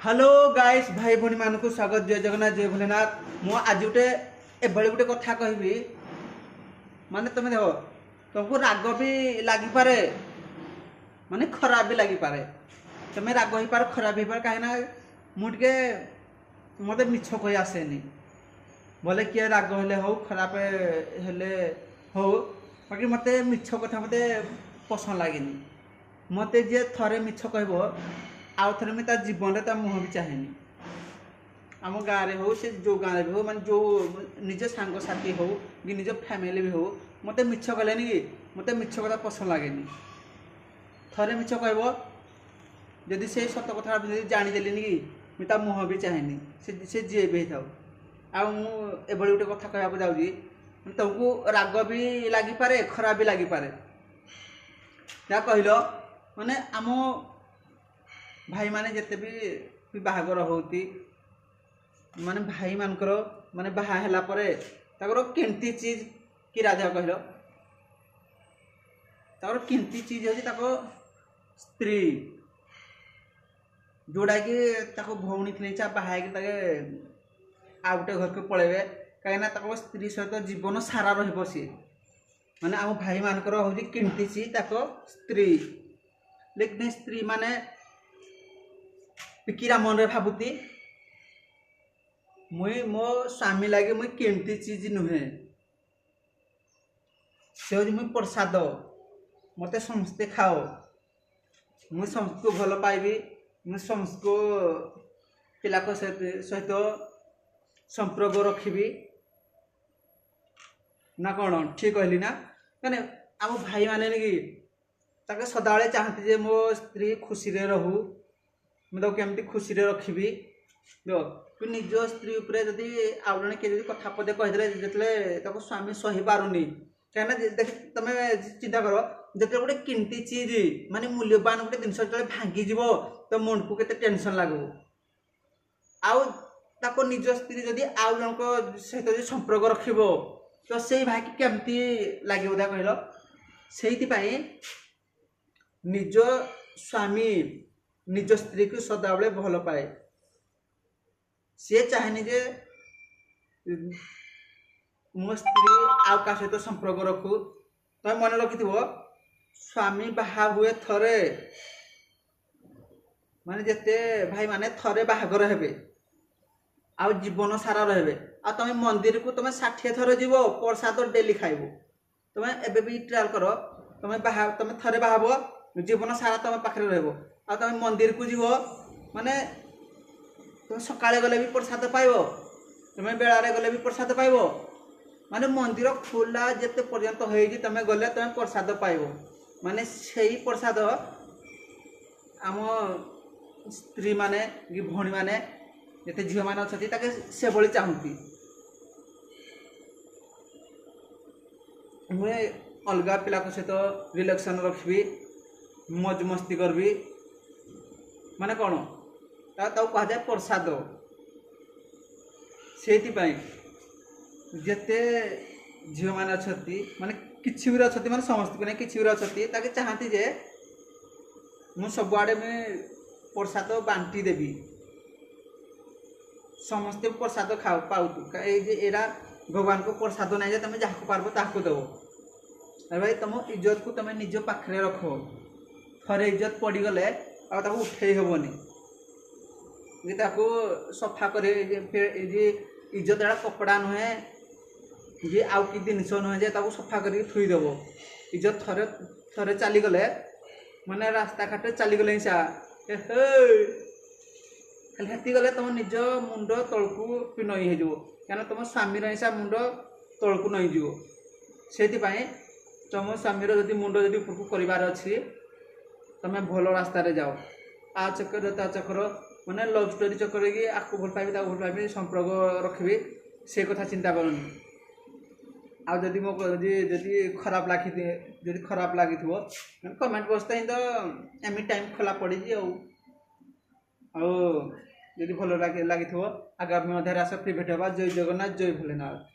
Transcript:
Hello guys भाई भौणी मान को स्वागत। जय जगन्नाथ जय भोलेनाथ। मु आज गोटे एभली गोटे कथा कहबी माने तुम देख तुमको राग भी लगी पारे माने खराब भी लगी पारे। तुम राग ही पार खराब ही पार कहीं मुझे मत मिछ कही आसेनी बोले किए राग हेले हो खराब हेले हो बाकी मत मिछ कथा मत पसंद लगे मत जी थे मिछ कह आउ थे मुझे जीवन में मुह भी चाहेनी। आम गाँव में हो से जो गाँव भी हो माने जो निज सांगसाथी हो कि निज फैमिली भी हो मत मिछ कहले कि मत मिछ कथा पसंद लगे थे मिछ कह जदि से सत कथा जानीदेली कि मुझे मुह भी चाहेनी से जी भी था। आभली गोटे कथा कहवाक जाऊँगी तुमको राग भी लगी पारे खराब भी लगी पारे। क्या कहल माने आम भाई माने जिते भी बाहागर होती माने भाई मानकर माने बाहा ହେଲା ପରେ ତାଙ୍କର କେମିତି चीज कि राजा कहल ତାଙ୍କର କେମିତି चीज होची ତାको स्त्री जोड़ा कि ताको भौणी थी बाहा ताके आ गोटे घर को पलैबे कहीं स्त्री सहित जीवन सारा रही सी माने आम भाई मानकर होची केମିତି चीज ताको स्त्री लेकिन स्त्री माने पिकीरा मन रे भावुती मुई मो स्वामी लगे मुई केमती चीज नुहे से मुई प्रसाद मते समस्ते खाओ मुई समस्त भल पाइबी मुई समस्त पिला सहित संपर्क रखी ना कौन ठीक कहली ना कने आम भाई माने कि सदा चाहती जे मो स्त्री खुशी रे रहू मुझे केमती खुशी रे रखी तू निज स्त्री उपरे जदि आउ जने किए कथा पदे कहीदे जो स्वामी सही पारुनी कहीं देख तुम चिंता कर जो गोटे किमती चीज माने मूल्यवान गोटे जिन जो भांगी तो मन को केते टेंशन लगू आउ निज स्त्री जदि आउ जन सहित संपर्क रखिब तो से भाई की केमती लगे कहल से निज स्वामी निज स्त्री को सदाबले भल पाए सी चाहेनी जे मो स्त्री आउ का सहित संपर्क रखू तुम मन रखि स्वामी बाहा हुए थरे माने जेते भाई माने थरे बाहागर हेबे आउ जीवन सारा रहे आ तुम मंदिर को तुम 60 थर जीव प्रसाद डेली खाइबो तुम एबे भी ट्रायल कर तुम थरे बाहाब जीवन सारा तुम पाखे रह आ तुम मंदिर को जीव माने तुम सकाळे गले भी प्रसाद पाइब तुम बेलारे गले भी प्रसाद पाइब माने मंदिर खोला जेते पर्यंत होई तुम गले तुम प्रसाद पाइब माने सेही प्रसाद आम स्त्री माने कि भौणी माने जेते झील मैंने अच्छे से भली चाहती मुझे अलग पिला सहित रिलेक्शन रखी मौज मस्ती करबी माने कौन कह जाए प्रसाद से जेते झील मैंने अच्छा माने किसी भी अच्छा माने समस्त को नहीं किसी भी अच्छा चाहती जे मु सब आड़े मुझे प्रसाद बांटी देवी समस्ते प्रसाद खाओ पाऊ एरा भगवान को प्रसाद नहीं जे तुम जहाँ पार्ब ताकू दब भाई तुम इज्जत को तुम निज पाखे रख थरे इज्जत पड़गले उठे हेबनी सफा कर इज्जत एड़ा कपड़ा नुहे जी आउ कि जिनस नुहे जे सफा कर थुईदेव इज्जत थरे थरे चलीगले माने रास्ता घाटे चलीगले खाली हेती गले तुम निज मुंड तलकू नई हो क्या तुम स्वामी हिंसा मुंड तलकू नई से तुम स्वामी जदि मुंड जदि उपरकू करार अच्छी तुम भल रास्तार जाओ आ चक्कर ता चक्कर माने लव स्टोरी चक्कर कि आपको भल पाइबी भल पाइबी संपर्क रखी से कथा चिंता करनी आदि मो जदि खराब लगी कमेंट बक्स ही तो एनी टाइम खोला पड़ी जदि भल लगी आगामी अध्याय आस फ्री भेट जय जगन्नाथ जय भोलेनाथ।